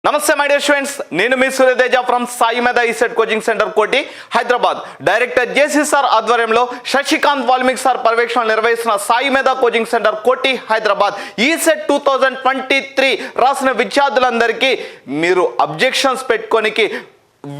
Namaste my dear students, Nenu Mi Suryateja from Saimedha Ecet Coaching Center Koti, Hyderabad. Director JC Sir Advaryamlo, Shashikanth VALMIKI Sir Parvekshana నిర్వహిస్తున్న Saimedha Coaching Center Koti, Hyderabad. Ecet 2023 రాసిన విద్యార్థులందరికీ మీరు objections పెట్టుకోనికి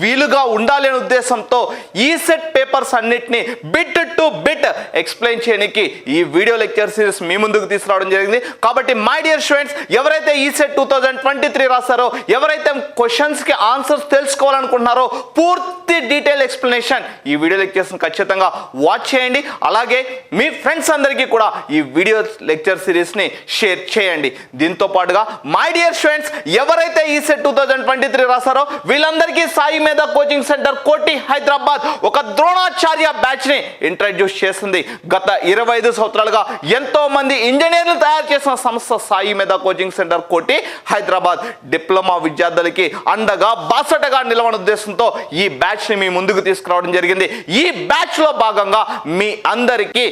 వీలుగా ఉండాలి అనే ఉద్దేశంతో ECET papers అన్నిటిని bit to bit explain చేయడానికి ఈ వీడియో లెక్చర్ సిరీస్ మీ ముందుకు తీసుకురావడం జరిగింది. కాబట్టి మై డియర్ స్టూడెంట్స్, ఎవరైతే ఈసెట్ 2023 రాస్తారో, ఎవరైతే క్వశ్చన్స్కి ఆన్సర్స్ తెలుసుకోవాలనుకుంటున్నారో, పూర్తి డీటెయిల్ ఎక్స్ప్లెనేషన్ ఈ వీడియో లెక్చర్స్ని ఖచ్చితంగా వాచ్ చేయండి. అలాగే మీ ఫ్రెండ్స్ అందరికీ కూడా ఈ వీడియో లెక్చర్ సిరీస్ని షేర్ చేయండి. దీంతో పాటుగా మై డియర్ స్టూడెంట్స్, ఎవరైతే ఈసెట్ 2023 రాస్తారో వీళ్ళందరికీ సాయిమేధ కోచింగ్ సెంటర్ కోటి హైదరాబాద్ ఒక ద్రోణాచార్య బ్యాచ్ ని ఇంట్రడ్యూస్ చేసింది. గత 25 సంవత్సరాలుగా ఎంతో మంది ఇంజనీర్లు తయారు చేసిన సంస్థ సాయిమేధ coaching centre Koti Hyderabad diploma విద్యార్థులకి అండగా బాసటగా నిలవన ఉద్దేశంతో ఈ బ్యాచ్ ని మీ ముందుకు తీసుకురావడం జరిగింది. ఈ బ్యాచ్ లో భాగంగా మీ అందరికీ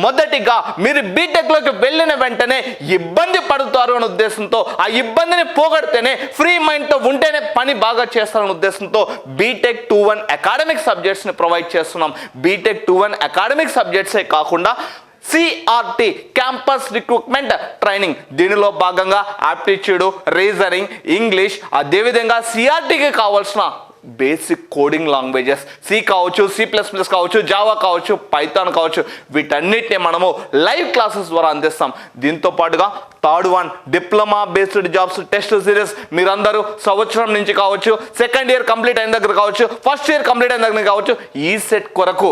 మొదటిగా మీరు బీటెక్ లోకి వెళ్ళిన వెంటనే ఇబ్బంది పడుతారు అనే ఉద్దేశంతో, ఆ ఇబ్బందిని పోగొడితేనే ఫ్రీ మైండ్ తో ఉంటేనే పని బాగా చేస్తారు ఉద్దేశంతో బీటెక్ 2-1 అకాడమిక్ సబ్జెక్ట్స్ ని ప్రొవైడ్ చేస్తున్నాం. బీటెక్ 2-1 అకాడమిక్ సబ్జెక్ట్సే కాకుండా సిఆర్టీ క్యాంపస్ రిక్రూట్మెంట్ ట్రైనింగ్, దీనిలో భాగంగా ఆప్టిట్యూడ్, రీజనింగ్, ఇంగ్లీష్, అదేవిధంగా సిఆర్టీకి కావాల్సిన బేసిక్ కోడింగ్ లాంగ్వేజెస్ సి కావచ్చు, C++ కావచ్చు, జావా కావచ్చు, పైథాన్ కావచ్చు, వీటన్నిటిని మనము లైవ్ క్లాసెస్ ద్వారా అందిస్తాం. దీంతో పాటుగా third one diploma based jobs test series, మీరందరూ సంవత్సరం నుంచి కావచ్చు, సెకండ్ ఇయర్ కంప్లీట్ అయిన దగ్గర కావచ్చు, ఫస్ట్ ఇయర్ కంప్లీట్ అయిన దగ్గర కావచ్చు, ఈ సెట్ కొరకు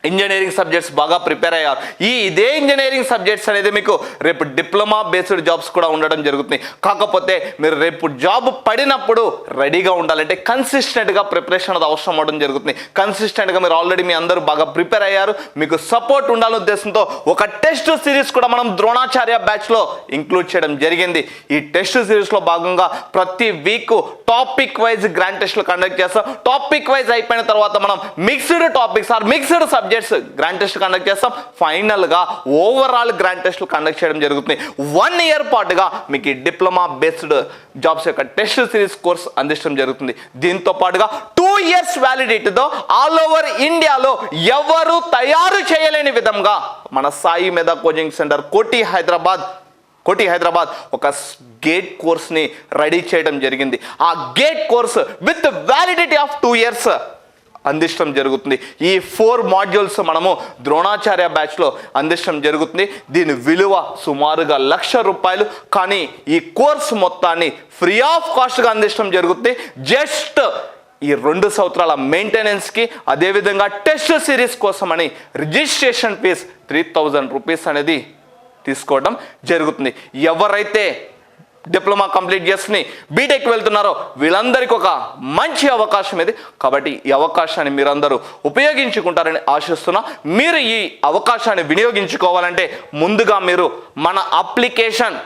ఇంజనీరింగ్ సబ్జెక్ట్స్ బాగా ప్రిపేర్ అయ్యారు. ఇదే ఇంజనీరింగ్ సబ్జెక్ట్స్ అనేది మీకు రేపు డిప్లొమా బేస్డ్ జాబ్స్ కూడా ఉండడం జరుగుతుంది. కాకపోతే మీరు రేపు జాబ్ పడినప్పుడు రెడీగా ఉండాలంటే కన్సిస్టెంట్గా ప్రిపరేషన్ అది అవసరం అవడం జరుగుతుంది. కన్సిస్టెంట్గా మీరు ఆల్రెడీ మీ అందరూ బాగా ప్రిపేర్ అయ్యారు, మీకు సపోర్ట్ ఉండాలనే ఉద్దేశంతో ఒక టెస్ట్ సిరీస్ కూడా మనం ద్రోణాచార్య బ్యాచ్లో ఇంక్లూడ్ చేయడం జరిగింది. ఈ టెస్ట్ సిరీస్లో భాగంగా ప్రతి వీక్ టాపిక్ వైజ్ గ్రాండ్ టెస్ట్లు కండక్ట్ చేస్తాం. టాపిక్ వైజ్ అయిపోయిన తర్వాత మనం mixed topics or mixed subjects grand test conduct చేస్తాం. ఫైనల్ గా ఓవరాల్ గ్రాండ్ టెస్ట్లు కండక్ట్ చేయడం జరుగుతుంది. 1 ఇయర్ పాటుగా మీకు ఈ డిప్లొమా బేస్డ్ జాబ్స్ యొక్క టెస్ట్ సిరీస్ కోర్స్ అందించడం జరుగుతుంది. దీంతో పాటుగా 2 ఇయర్స్ వ్యాలిడిటీతో ఆల్ ఓవర్ ఇండియాలో ఎవరు తయారు చేయలేని విధంగా మన సాయిమేధ కోచింగ్ సెంటర్ కోటి హైదరాబాద్ ఒక గేట్ కోర్స్ని రెడీ చేయడం జరిగింది. ఆ gate course with validity of 2 years అందించడం జరుగుతుంది. ఈ 4 మాడ్యూల్స్ మనము ద్రోణాచార్య బ్యాచ్లో అందించడం జరుగుతుంది. దీని విలువ సుమారుగా ₹1,00,000. కానీ ఈ కోర్సు మొత్తాన్ని ఫ్రీ ఆఫ్ కాస్ట్గా అందించడం జరుగుతుంది. జస్ట్ ఈ 2 సంవత్సరాల మెయింటెనెన్స్కి, అదేవిధంగా టెస్ట్ సిరీస్ కోసమని రిజిస్ట్రేషన్ ఫీజ్ ₹3,000 అనేది తీసుకోవడం జరుగుతుంది. ఎవరైతే డిప్లొమా కంప్లీట్ చేసుకుని బీటెక్ వెళ్తున్నారో వీళ్ళందరికీ ఒక మంచి అవకాశం ఇది. కాబట్టి ఈ అవకాశాన్ని మీరందరూ ఉపయోగించుకుంటారని ఆశిస్తున్నా. మీరు ఈ అవకాశాన్ని వినియోగించుకోవాలంటే ముందుగా మీరు మన అప్లికేషన్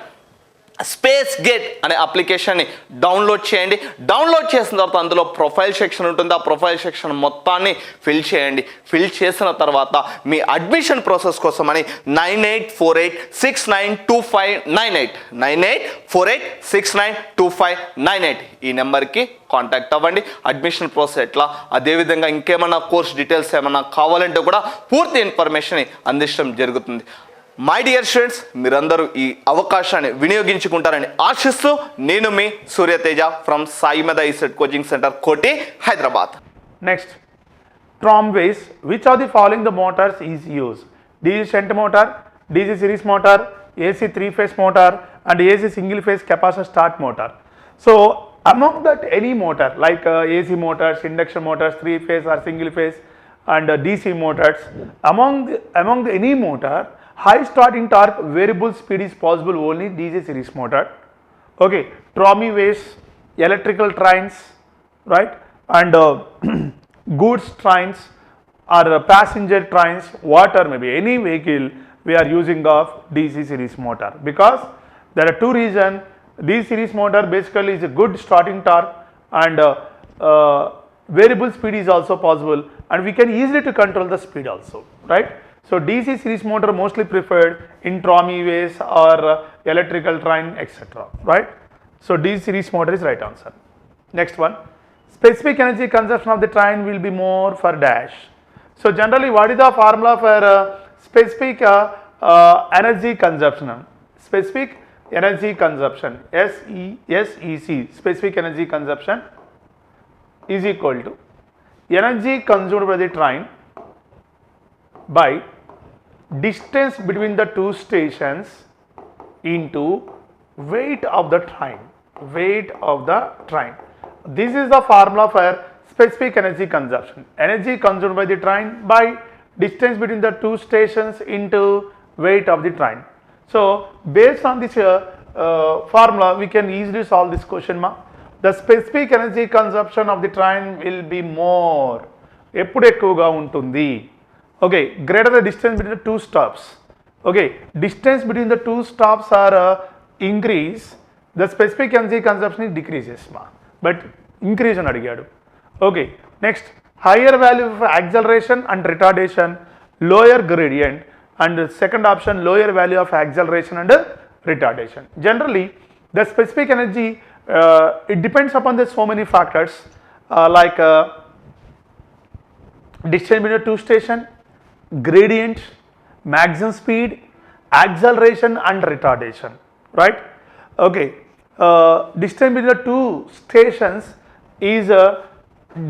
స్పేస్ గేట్ అనే అప్లికేషన్ని డౌన్లోడ్ చేయండి. డౌన్లోడ్ చేసిన తర్వాత అందులో ప్రొఫైల్ సెక్షన్ ఉంటుంది. ఆ ప్రొఫైల్ సెక్షన్ మొత్తాన్ని ఫిల్ చేయండి. ఫిల్ చేసిన తర్వాత మీ అడ్మిషన్ ప్రాసెస్ కోసమని 9848692598 9848692598 ఈ నెంబర్కి కాంటాక్ట్ అవ్వండి. అడ్మిషన్ ప్రాసెస్ ఎట్లా, అదేవిధంగా ఇంకేమన్నా కోర్స్ డీటెయిల్స్ ఏమన్నా కావాలంటే కూడా పూర్తి ఇన్ఫర్మేషన్ అందించడం జరుగుతుంది. మై డియర్ స్టూడెంట్స్, మీరందరూ ఈ అవకాశాన్ని వినియోగించుకుంటారని ఆశిస్తూ నేను మీ Suryateja from Saimedha ECET coaching centre Koti Hyderabad. Next, tramways. Which of the following the motors is used? DC shunt motor, DC series motor, AC 3-phase motor, and AC single phase capacitor start motor. So among that any motor like AC motors, induction motors, 3-phase or single phase, and DC motors, among the any motor, high starting torque variable speed is possible only DC series motor. Okay, tramways, electrical trains, right, and goods trains or passenger trains, whatever maybe any vehicle we are using of DC series motor, because there are 2 reasons. DC series motor basically is a good starting torque, and variable speed is also possible, and we can easily to control the speed also, right? So DC series motor mostly preferred in tramways or electrical train, etc. Right? So DC series motor is right answer. Next one, specific energy consumption of the train will be more for dash. So generally, what is the formula for specific energy consumption? Specific energy consumption, SEC, specific energy consumption is equal to energy consumed by the train by distance between the two stations into weight of the train. Weight of the train. This is the formula for specific energy consumption. Energy consumed by the train by distance between the two stations into weight of the train. So based on this formula, we can easily solve this question. The specific energy consumption of the train will be more. ఎప్పుడు ఎక్కువగా ఉంటుంది? Okay, greater the distance between the two stops. Okay, distance between the two stops are increase, the specific energy consumption is decreases, but increase అని అడిగాడు. Okay, next, higher value of acceleration and retardation, lower gradient, and the second option, lower value of acceleration and retardation. Generally, the specific energy, it depends upon the so many factors like distance between the two station, gradient, maximum speed, acceleration and retardation, right? Okay, distance between the two stations is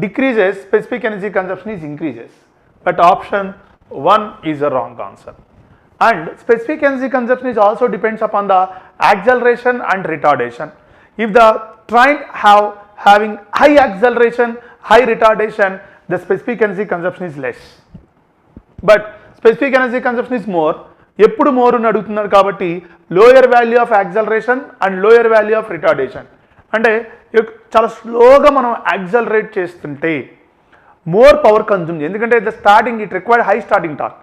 decreases, specific energy consumption is increases, but option 1 is a wrong answer. And specific energy consumption is also depends upon the acceleration and retardation. If the train having high acceleration, high retardation, the specific energy consumption is less. But specific energy consumption is more. ఎప్పుడు more అని అడుగుతున్నారు కాబట్టి lower value of acceleration and lower value of retardation. అంటే చాలా స్లోగా మనం accelerate చేస్తుంటే more power consume, ఎందుకంటే the starting it required high starting torque.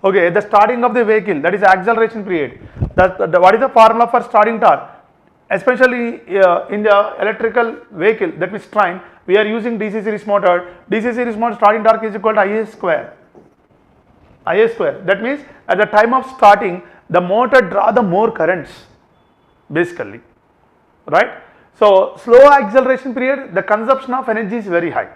Okay, the starting of the vehicle, that is acceleration period. What is the formula for starting torque? Especially in the electrical vehicle, that means train, we are using DC series motor. DC series motor starting torque is equal to Ia square. Ia square. That means at the time of starting, the motor draw the more currents, basically, right? So slow acceleration period, the consumption of energy is very high.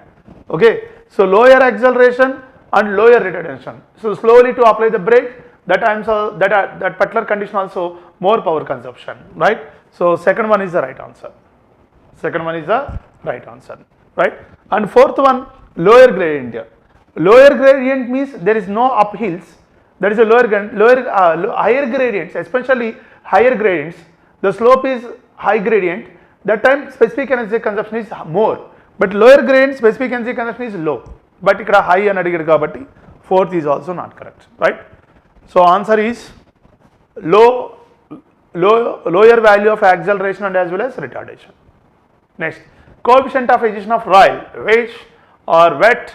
Okay, so lower acceleration and lower retardation. So slowly to apply the brake, that particular condition also more power consumption, right? So second one is the right answer. Second one is the right answer, right? And fourth one, lower gradient. Lower gradient means there is no uphills. There is a higher gradients, especially higher gradients. The slope is high gradient. That time specific energy consumption is more. But lower gradient specific energy consumption is low. But ikkada high అని అడిగాడు కాబట్టి fourth is also not correct, right? So answer is lower value of acceleration and as well as retardation. Next, coefficient of adhesion of rail, wet or wet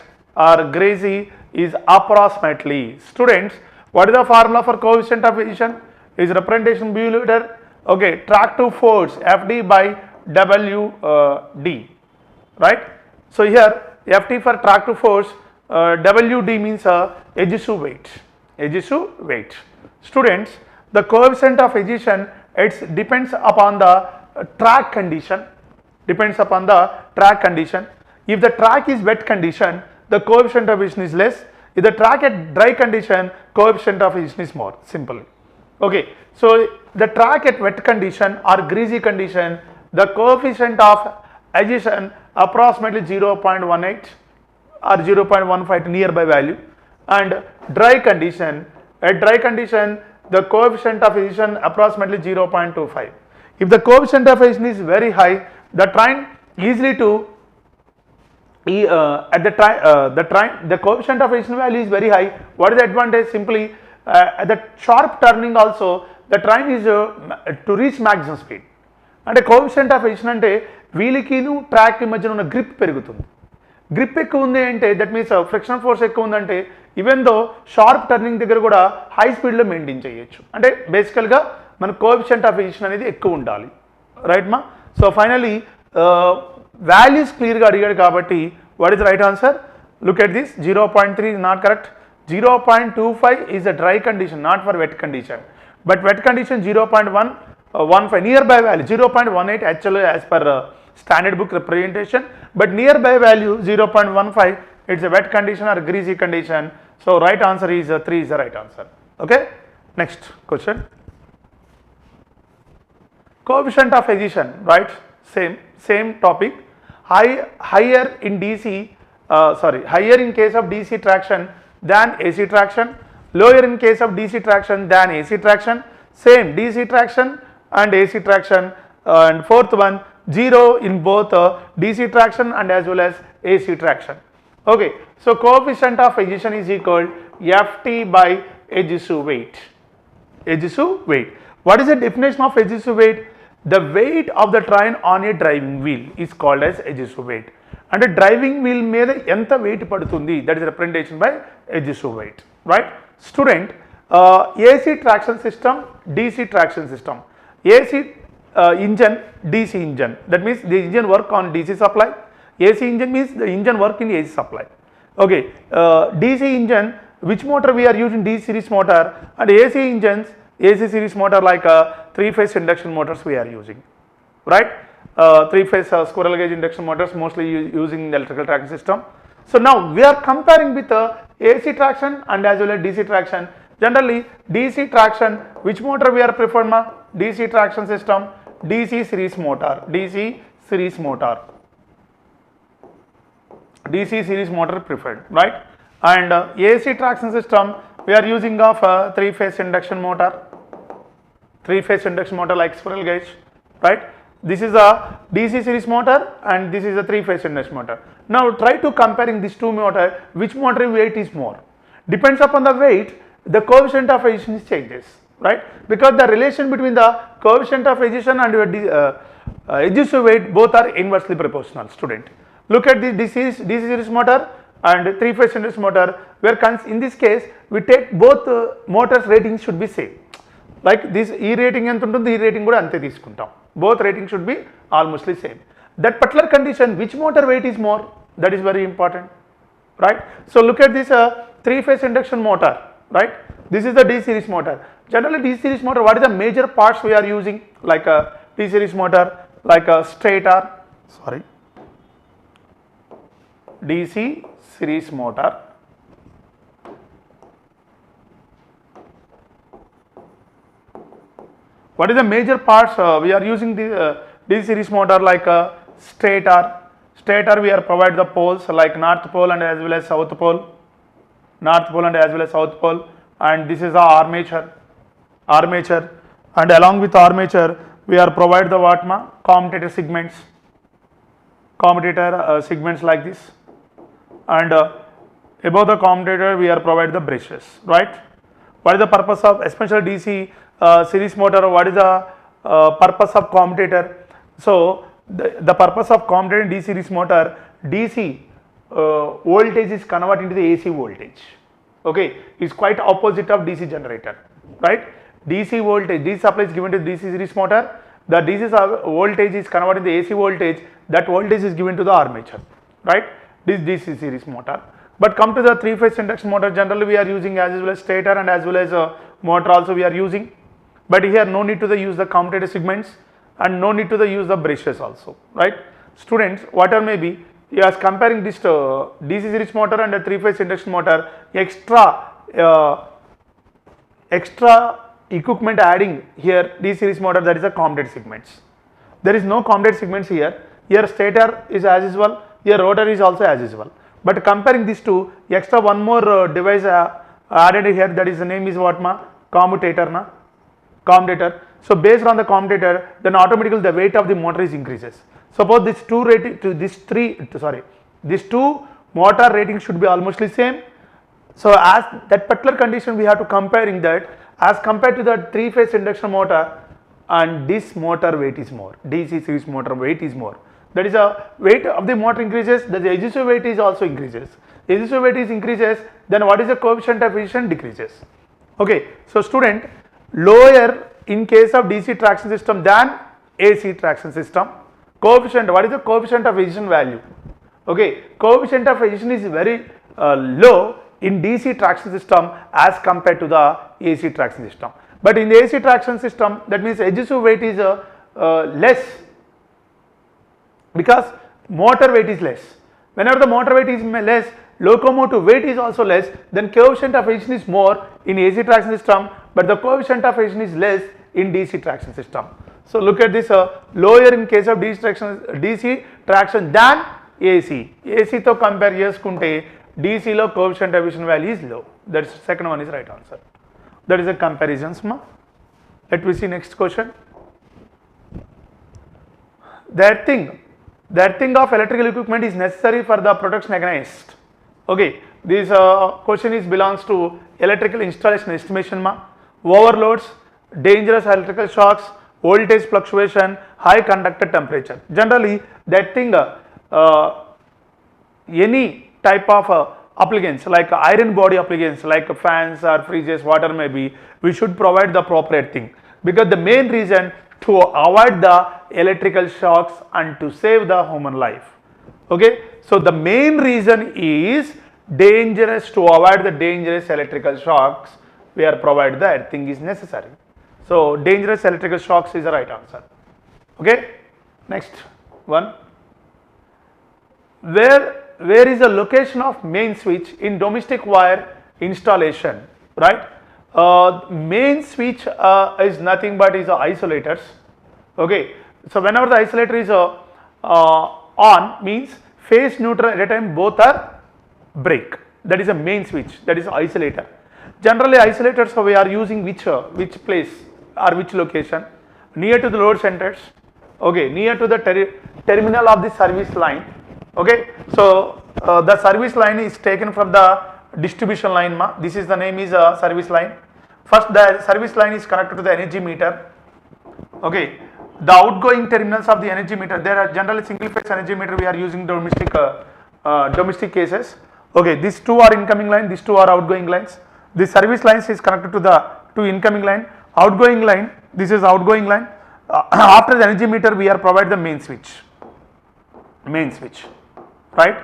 or greasy is approximately. Students, what is the formula for coefficient of adhesion? Is representation B liter. Okay, tractive force Fd by Wd, right? So here Ft for tractive force, Wd means adhesive weight. Adhesive weight. Students, the coefficient of adhesion, it depends upon the track condition. Depends upon the track condition. If the track is wet condition, the coefficient of adhesion is less. If the track at dry condition, coefficient of adhesion is more. Simple. Okay, so the track at wet condition or greasy condition, the coefficient of adhesion approximately 0.18 or 0.15 nearby value. And dry condition, at dry condition, the coefficient of adhesion approximately 0.25. If the coefficient of adhesion is very high, the train easily to the coefficient of adhesion value is very high. What is the advantage? Simply at the sharp turning also, the train is to reach maximum speed. అంటే coefficient of addition అంటే వీలికిను track మధ్యన ఉన్న grip పెరుగుతుంది. Grip ఎక్కువ ఉంది అంటే that means friction force ఎక్కువ ఉందంటే ఈవెన్ దో షార్ప్ టర్నింగ్ దగ్గర కూడా హై స్పీడ్లో మెయింటైన్ చేయొచ్చు. అంటే బేసికల్గా మన కోఎఫిషియంట్ ఆఫ్ ఎడిషన్ అనేది ఎక్కువ ఉండాలి, రైట్ మా? సో ఫైనలీ వాల్యూస్ క్లియర్గా అడిగాడు కాబట్టి what is right answer? Look at this, 0.3 is not correct. 0.25 is a dry condition, not for wet condition. But wet condition 0.1, 0.15 nearby value 0.18 actually as per standard book representation, but nearby value 0.15, it's a wet condition or greasy condition. So right answer is 3 is the right answer. Okay, next question. Coefficient of adhesion, right? Same topic. Higher in higher in case of DC traction than AC traction, lower in case of DC traction than AC traction, same DC traction and AC traction, and fourth one 0 in both DC traction and as well as AC traction. Okay, so coefficient of adhesion is equal Ft by adhesive weight. Adhesive weight. What is the definition of adhesive weight? The weight of the train on a driving wheel is called as adhesive weight. And a driving wheel మీద ఎంత weight పడుతుంది, that is representation by adhesive weight, right? Student, AC traction system, DC traction system. AC engine, DC engine, that means the engine work on DC supply. AC engine means the engine work in AC supply. Okay, DC engine, which motor we are using? DC series motor, and AC engines, AC series motor like 3-phase induction motors we are using, right? 3-phase squirrel cage induction motors mostly using in the electrical traction system. So now we are comparing with AC traction and as well as DC traction. Generally DC traction, which motor we are preferred ma? DC traction system, DC series motor, DC series motor, DC series motor preferred, right? And AC traction system we are using of 3-phase induction motor, 3-phase induction motor like squirrel gauge, right? This is a DC series motor and this is a 3-phase induction motor. Now try to comparing these two motor, which motor weight is more? Depends upon the weight, the coefficient of adhesion changes, right? Because the relation between the coefficient of adhesion and adhesive weight both are inversely proportional. Student, look at the DC series motor and 3-phase induction motor, where in this case we take both motors ratings should be same. Like this E rating ఎంత ఉంటుంది, ఈ rating కూడా అంతే తీసుకుంటాం. Both ratings should be almost the same. That particular condition, which motor weight is more? That is very important, right? So look at this 3-phase induction motor, right? This is the DC series motor. Generally DC series motor, what is the major parts we are using? Like a DC series motor, like a stator, DC series motor. What is the major parts we are using the DC series motor? Like stator. Stator we are provide the poles like north pole and as well as south pole, north pole and as well as south pole, and this is the armature, and along with armature we are provide the what ma? Commutator segments, segments like this, and above the commutator we are provide the brushes, right? What is the purpose of especially DC series motor? What is the purpose of commutator? So the purpose of commutator in DC series motor, DC voltage is converted into the AC voltage. Okay, it's quite opposite of DC generator, right? DC voltage, DC supply is given to DC series motor, the DC voltage is converted into AC voltage, that voltage is given to the armature, right? This DC series motor. But come to the 3-phase induction motor, generally we are using as well as stator and as well as motor also we are using. But here no need to use the commutator segments and no need to use the brushes also, right? Students, whatever may be, as comparing this DC series motor and a 3-phase induction motor, extra equipment adding here DC series motor, that is the commutator segments. There is no commutator segments here. Here stator is as usual, here rotor is also as usual. But comparing these two, extra one more device added here, that is the name is what ma? Commutator na? Commutator. So based on the commutator, then automatically the weight of the motor is increases. Suppose these two motor ratings should be almost the same. So as that particular condition we have to comparing that as compared to the 3-phase induction motor, and this motor weight is more, DC series motor weight is more. That is a weight of the motor increases, the adhesive weight is also increases. Adhesive weight is increases, then what is the coefficient of adhesion? Decreases. Okay, so student, lower in case of DC traction system than AC traction system. Coefficient, what is the coefficient of adhesion value? Okay, coefficient of adhesion is very low in DC traction system as compared to the AC traction system. But in the AC traction system, that means adhesive weight is less, because motor weight is less. Whenever the motor weight is less, locomotive weight is also less, then coefficient of friction is more in AC traction system, but the coefficient of friction is less in DC traction system. So look at this, lower in case of DC traction than AC. AC to compare cheskunte DC lo coefficient of friction value is low. That's second one is right answer. That is a comparison. Let me see next question. That thing of electrical equipment is necessary for the protection against. Okay, this question is belongs to electrical installation estimation, overloads, dangerous electrical shocks, voltage fluctuation, high conductor temperature. Generally, that thing, any type of applicants like iron body applicants like fans or fridges, whatever may be, we should provide the appropriate thing, because the main reason to avoid the electrical shocks and to save the human life. Okay, so the main reason is dangerous, to avoid the dangerous electrical shocks, we are provided the earthing is necessary. So dangerous electrical shocks is the right answer. Okay, next one. Where is the location of main switch in domestic wire installation, right? Main switch is nothing but is isolators. Okay, so whenever the isolator is on, means phase neutral at a time both are break. That is a main switch, that is isolator. Generally isolators we are using which place or which location? Near to the load centers. Okay, near to the terminal of the service line. Okay, so the service line is taken from the distribution line. This is the name is service line. First the service line is connected to the energy meter. Okay, the outgoing terminals of the energy meter, there are generally single phase energy meter we are using domestic cases. Okay, these two are incoming line, these two are outgoing lines. The service lines is connected to the two incoming line. Outgoing line, this is outgoing line. After the energy meter we are provide the main switch, right?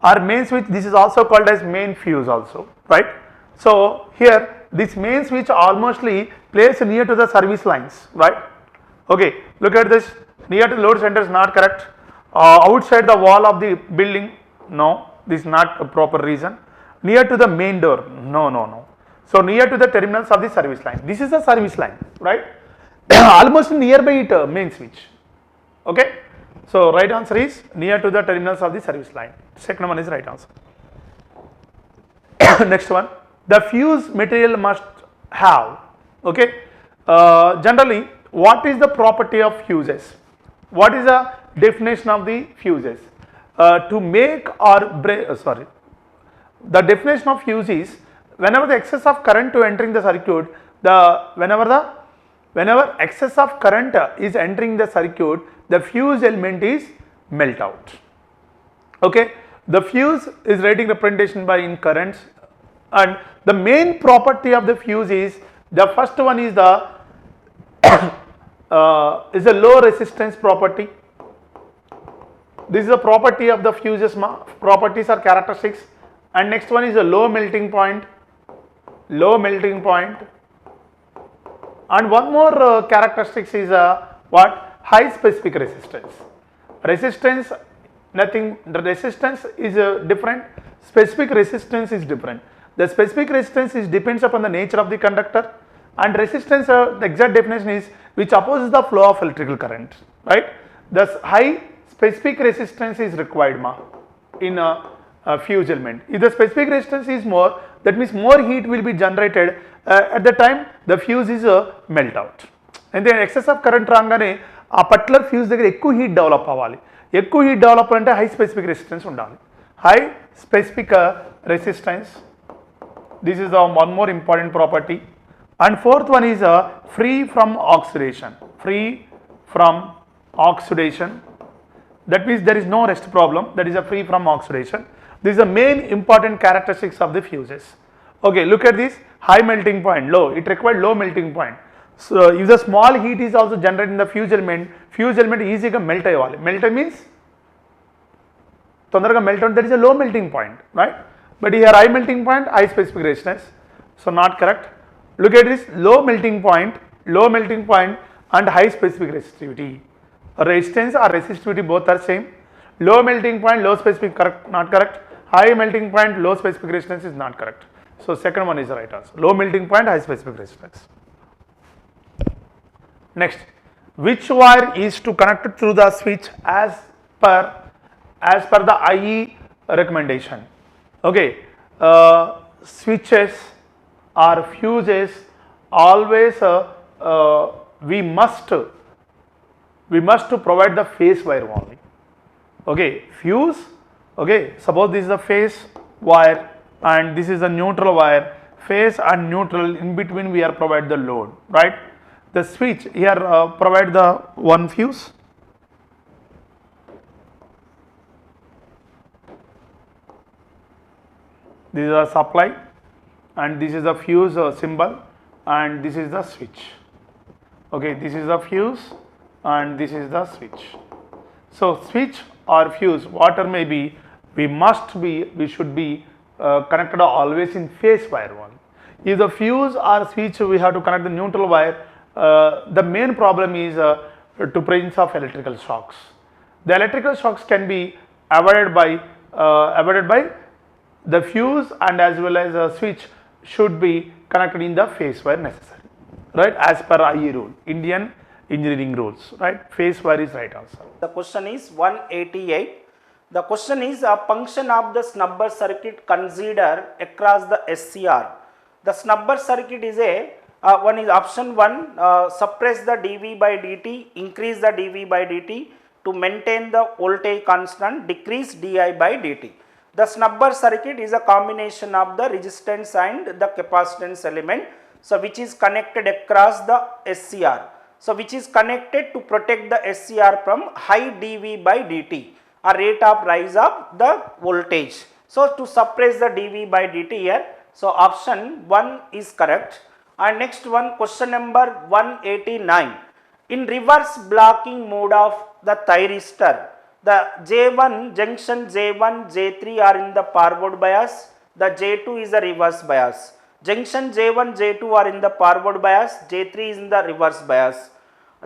Our main switch, this is also called as main fuse also, right? So here this main switch almostly placed near to the service lines, right? Okay, look at this, near to the load center is not correct. Outside the wall of the building, no, this is not a proper reason. Near to the main door, no. So near to the terminals of the service line, this is the service line, right? Almost nearby it main switch. Okay, so right answer is near to the terminals of the service line. Second one is right answer. Next one, the fuse material must have. Okay, generally what is the property of fuses? What is the definition of the fuses? To make or break, the definition of fuse is whenever the excess of current to entering the circuit, whenever excess of current is entering the circuit, the fuse element is melt out. Okay, the fuse is rating representation by in currents, and the main property of the fuse is, the first one is the is a low resistance property. This is a property of the fuses, properties or characteristics. And next one is a low melting point, and one more characteristics is what? High specific resistance. Resistance, nothing, the resistance is different, specific resistance is different. The specific resistance is depends upon the nature of the conductor, and resistance, the exact definition is which opposes the flow of electrical current, right? Thus high specific resistance is required in a fuse element. If the specific resistance is more, that means more heat will be generated at the time the fuse is melt out. And then excess of current రాగానే ఆ particular fuse దగ్గర ఎక్కువ heat develop అవ్వాలి. ఎక్కువ heat develop అంటే high specific resistance ఉండాలి. High specific resistance, this is one more important property. And fourth one is free from oxidation. Free from oxidation, that means there is no rest problem, that is a free from oxidation. This is the main important characteristics of the fuses. Okay, look at this, high melting point, low, it required low melting point. So if the small heat is also generated in the fuse element easy ga melt ayavali. Melt means tondaraga melt on, that is a low melting point, right? But here high melting point, high specific resistance, so not correct. Look at this low melting point and high specific resistivity. Resistance or resistivity both are same. Low melting point, low specific correct, not correct. High melting point, low specific resistance is not correct. So second one is the right answer. Low melting point, high specific resistance. Next, which wire is to connect through the switch as per the IE recommendation? Okay, switches or fuses always we must provide the phase wire only. Okay, fuse. Okay, suppose this is the phase wire and this is the neutral wire. Phase and neutral, in between we are provide the load, right? The switch here provide the one fuse. This is the supply and this is the fuse symbol and this is the switch. Okay, this is the fuse and this is the switch. So switch or fuse, whatever may be, we should be connected always in phase wire one. If the fuse or switch we have to connect the neutral wire, the main problem is to presence of electrical shocks. The electrical shocks can be avoided by the fuse and as well as a switch should be connected in the phase wire necessary, right? As per IE rule, Indian engineering rules, right? Phase wire is right answer. The question is 188. The question is a function of the snubber circuit consider across the SCR. The snubber circuit is one is option 1, suppress the dV by dt, increase the dV by dt to maintain the voltage constant, decrease di by dt. The snubber circuit is a combination of the resistance and the capacitance element, so which is connected across the SCR. So which is connected to protect the SCR from high dV by dt, a rate of rise of the voltage. So to suppress the dV by dt here, so option 1 is correct. And next one, question number 189. In reverse blocking mode of the thyristor, the J1 junction J1 J3 are in the forward bias, the J2 is a reverse bias. Junction J1 J2 are in the forward bias, J3 is in the reverse bias.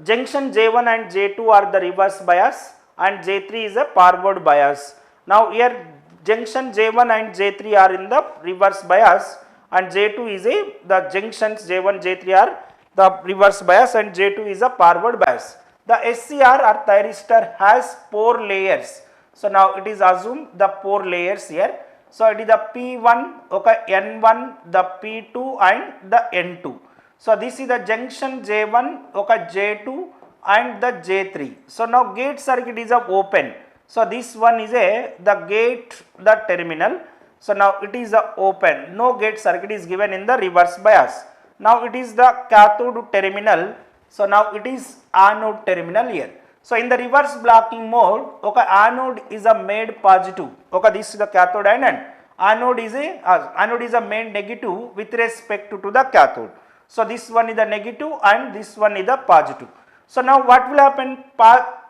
Junction J1 and J2 are the reverse bias and J3 is a forward bias. Now here junction J1 and J3 are in the reverse bias and J2 is the junctions J1 J3 are the reverse bias and J2 is a forward bias. The SCR or thyristor has 4 layers. So now it is assumed the 4 layers here. So it is the P1, okay, N1, the P2 and the N2. So this is the junction J1, okay, J2 and the J3. So now gate circuit is open. So this one is the gate, the terminal. So now it is open. No gate circuit is given in the reverse bias. Now it is the cathode terminal. So now it is anode terminal here. So in the reverse blocking mode, okay, anode is made positive. Okay, this is the cathode and anode is made negative with respect to the cathode. So this one is the negative and this one is the positive. So now what will happen?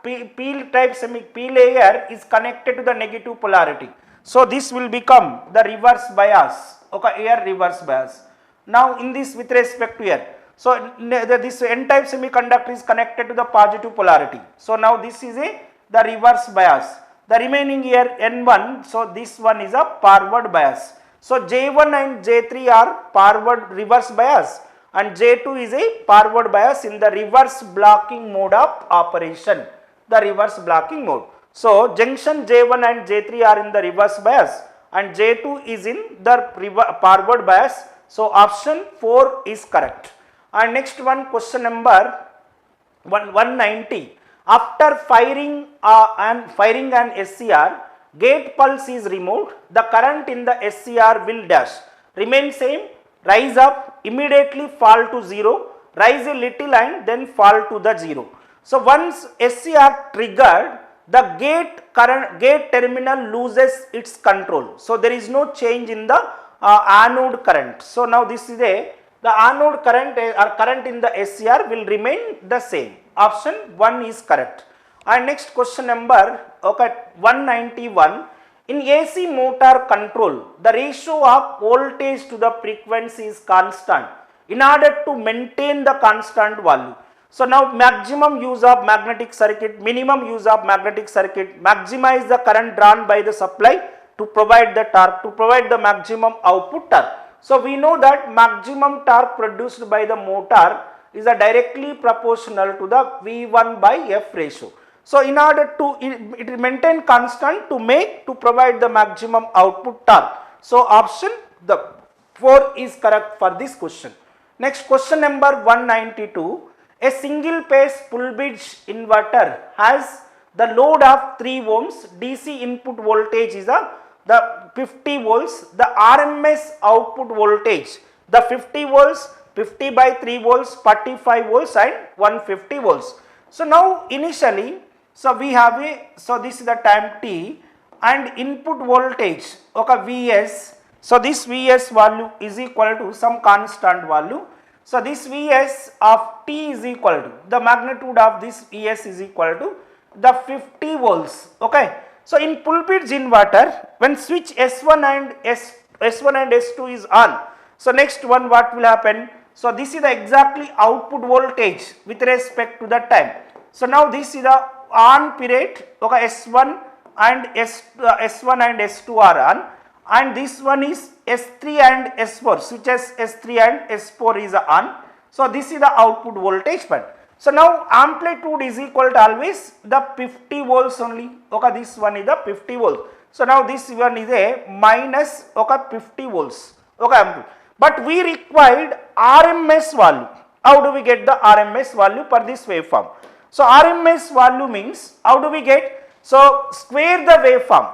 P type P layer is connected to the negative polarity. So this will become the reverse bias. Okay, here reverse bias. Now in this with respect to here. So this N type semiconductor is connected to the positive polarity. So now this is the reverse bias. The remaining here N1, so this one is a forward bias. So J1 and J3 are forward reverse bias and J2 is a forward bias in the reverse blocking mode of operation. The reverse blocking mode. So junction J1 and J3 are in the reverse bias and J2 is in the forward bias. So option 4 is correct. And next one, question number 190. After firing an SCR, gate pulse is removed. The current in the SCR will dash remain same, rise up, immediately fall to 0, rise a little and then fall to the 0. So once SCR triggered, the gate terminal loses its control. So there is no change in the anode current. So now this is the anode current or current in the SCR will remain the same. Option 1 is correct. And next question number 191. In AC motor control, the ratio of voltage to the frequency is constant. in order to maintain the constant value. So now maximum use of magnetic circuit, minimum use of magnetic circuit, maximize the current drawn by the supply to provide the torque, to provide the maximum output torque. So we know that maximum torque produced by the motor is directly proportional to the V1 by F ratio. So in order to it maintain constant to provide the maximum output torque. So option the 4 is correct for this question. Next question number 192. A single phase full bridge inverter has the load of 3 ohms, DC input voltage is the 50 volts, the RMS output voltage, the 50 volts, 50 by 3 volts, 45 volts and 150 volts. So now initially, so we have this is the time t and input voltage, okay, Vs. So this Vs value is equal to some constant value. So this Vs of t is equal to, the magnitude of this Vs is equal to the 50 volts, okay. So in full bridge inverter, when switch S1 and S2 is on, so next one what will happen? So this is the exactly output voltage with respect to the time. So now this is the on period, okay, S1 and S2 are on, and this one is S3 and S4, switches S3 and S4 is on. So this is the output voltage part. So now amplitude is equal to always the 50 volts only, okay, this one is the 50 volts. So now this one is a minus, okay, 50 volts, okay, but we required RMS value. How do we get the RMS value for this waveform? So RMS value means, how do we get? So square the waveform,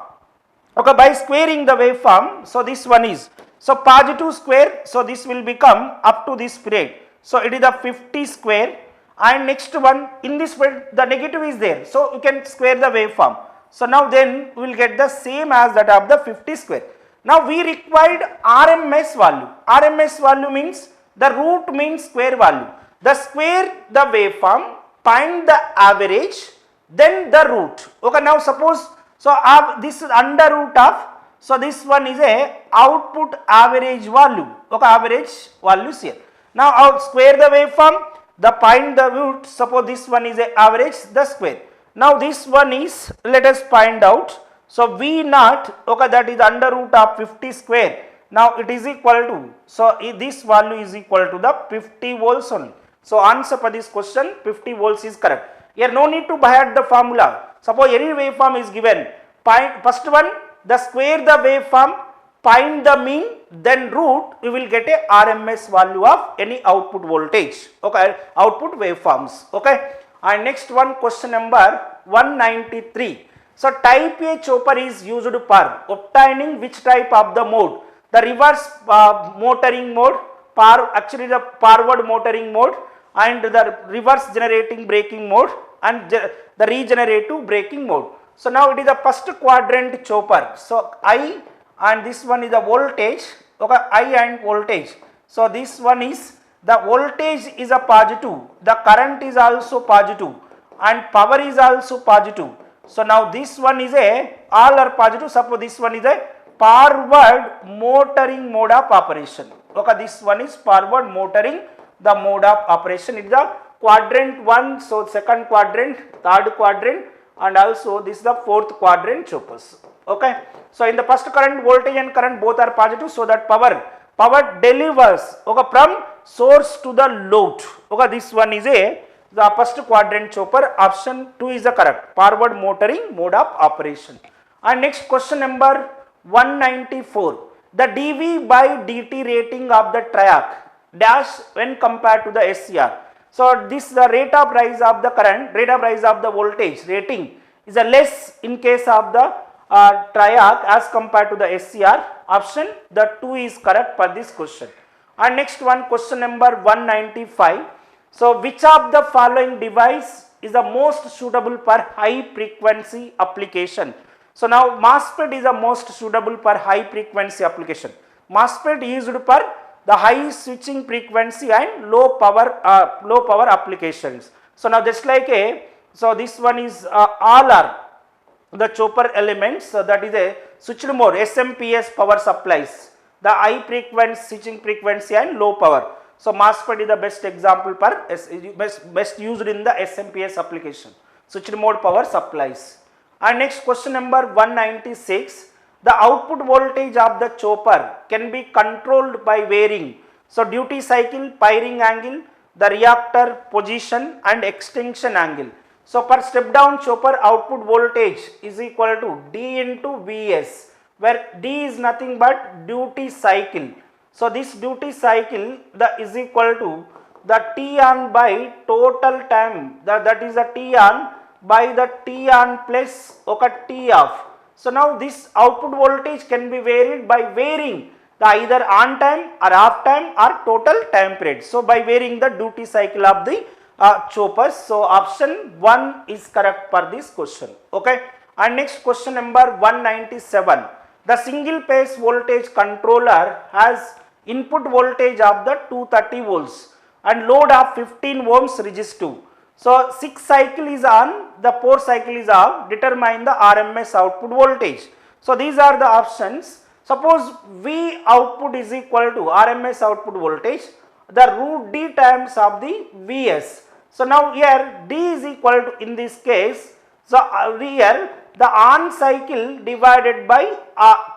okay, by squaring the waveform. So this one is, so positive square, so this will become up to this period. So it is the 50 square, and next one in this period the negative is there. So you can square the waveform. So now then we will get the same as that of the 50 square. Now we required RMS value. RMS value means the root means square value. The square the waveform, find the average, then the root. Okay, now suppose, so this is under root of, so this one is a output average value. Okay, average values here. Now out square the waveform, the find the root, suppose this one is a average, the square. Now this one is, let us find out. So V naught, okay, that is under root of 50 square. Now it is equal to, so this value is equal to the 50 volts only. So answer for this question 50 volts is correct. Here no need to by heart the formula. Suppose any waveform is given, first one the square the waveform, find the mean, then root, we will get a RMS value of any output voltage, okay, output waveforms, okay. And next one, question number 193. So type A chopper is used for obtaining which type of the mode? The reverse motoring mode, actually the forward motoring mode, and the reverse generating braking mode, and the regenerative braking mode. So now it is the first quadrant chopper. So I, and this one is the voltage, okay, I and voltage. So this one is, the voltage is a positive, the current is also positive, and power is also positive. So now this one is a, all are positive. Suppose this one is a forward motoring mode of operation. Okay, this one is forward motoring the mode of operation. It is the quadrant 1, so second quadrant, third quadrant, and also this is the fourth quadrant choppers. Okay, so in the first current, voltage and current both are positive, so that power delivers, okay, from source to the load. Okay, this one is a, the first quadrant chopper, option 2 is the correct, forward motoring mode of operation. And next question number 194. The dV by dt rating of the triac dash when compared to the SCR. So this the rate of rise of the current, rate of rise of the voltage rating is a less in case of the triac as compared to the SCR. Option the 2 is correct for this question. And next one, question number 195. So which of the following device is the most suitable for high frequency application? So now MOSFET is the most suitable for high frequency application. MOSFET used for the high switching frequency and low power applications. So now just like a, so this one is all are the chopper elements, that is a switched mode SMPS power supplies, the high frequency switching frequency and low power. So MOSFET is the best example per best used in the SMPS application, switched mode power supplies. And next question number 196. The output voltage of the chopper can be controlled by varying, so duty cycle, firing angle, the reactor position and extinction angle. So per step down chopper output voltage is equal to D into Vs, where D is nothing but duty cycle. So this duty cycle is equal to the T on by total time, that is the T on by the T on plus oka T off. So now this output voltage can be varied by varying the either on time or off time or total time period. So by varying the duty cycle of the choppers. So option 1 is correct for this question. Okay. And next question number 197. The single phase voltage controller has input voltage of the 230 volts and load of 15 ohms resistive. So 6 cycle is on, the 4 cycle is off, determine the RMS output voltage. So these are the options. Suppose V output is equal to RMS output voltage, the root D times of the Vs. So now here D is equal to, in this case, so here the on cycle divided by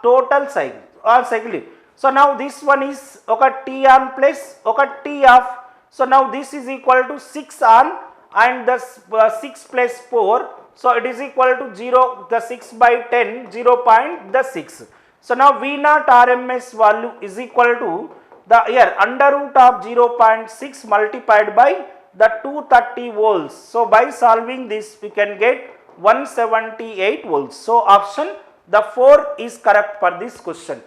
total cycle or cycle. So now this one is oka T on plus oka T off. So now this is equal to 6 on and the 6 plus 4, so it is equal to 0, the 6 by 10, 0.6. So now V naught RMS value is equal to the here under root of 0.6 multiplied by the 230 volts. So by solving this we can get 178 volts. So option the 4 is correct for this question.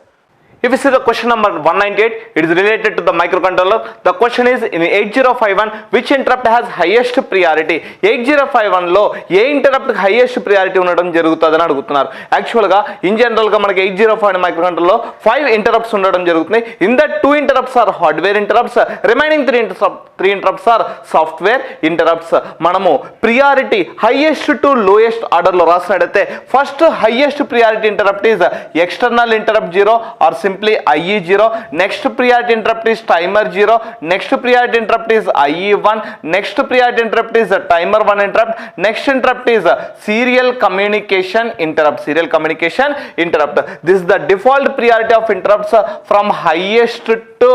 If you see the question number 198, it is related to the microcontroller. The question is in 8051, which interrupt has highest priority? 8051 లో ఏ interrupt highest priority ఉండడం జరుగుతుందని అడుగుతున్నారు. యాక్చువల్గా in జనరల్గా మనకి 8051 మైక్రోకంట్రోల్లో 5 interrupts ఉండడం జరుగుతున్నాయి. In that 2 interrupts are hardware interrupts, remaining 3 interrupts are software interrupts. మనము ప్రియారిటీ హైయెస్ట్ టు లోయెస్ట్ ఆర్డర్లో రాసినట్టయితే first highest priority interrupt is external interrupt 0 or simply IE0. Next priority interrupt is timer 0. Next priority interrupt is IE1. Next priority interrupt is timer 1 interrupt. Next interrupt is serial communication interrupt. Serial communication interrupt. This is the default priority of interrupts from highest to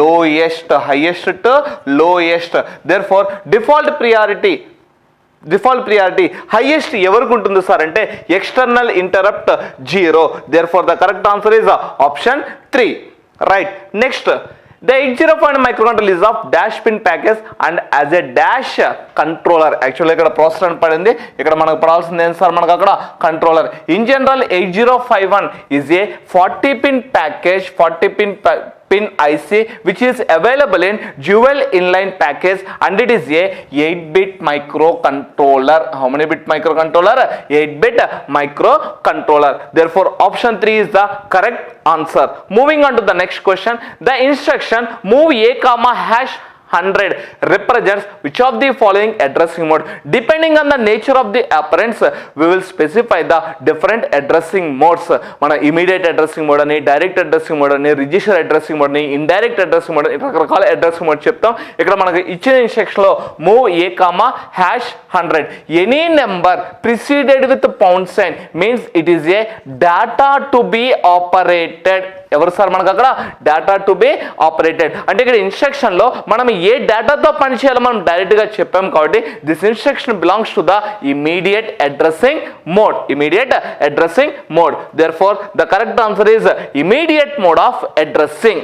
lowest. Highest to lowest. Therefore, default priority highest ఎవరికి ఉంటుంది sir అంటే external interrupt 0. therefore the correct answer is option 3. right. next, the 8051 microcontroller is of dash pin package and as a dash controller. Actually ఇక్కడ processor అని పడింది, ఇక్కడ మనకు పడాల్సింది ఏంటి sir, మనకు అక్కడ controller. In general 8051 is a 40 pin package, 40 pin IC which is available in dual inline package and it is a 8-bit microcontroller. How many bit microcontroller? 8-bit microcontroller. Therefore option 3 is the correct answer. Moving on to the next question. The instruction move a comma hash 100 represents which of the following addressing mode? Depending on the nature of the operands, we will specify the different addressing modes. మన immediate addressing mode అని, direct addressing mode అని, register addressing mode అని, indirect addressing mode అని, రకరకాల addressing mode చెప్తాం. ఇక్కడ మనకు ఇచ్చిన ఇన్స్ట్రక్షన్ లో move a comma hash 100. Any number preceded with pound sign means it is a data to be operated. ఎవరు సార్ మనకు అక్కడ డేటా టు బి ఆపరేటెడ్ అంటే ఇక్కడ ఇన్స్ట్రక్షన్ లో మనం ఏ డేటాతో పని చేయాలో మనం డైరెక్ట్ గా చెప్పాం కాబట్టి this instruction belongs to the immediate addressing mode. Immediate addressing mode. therefore the correct answer is immediate mode of addressing.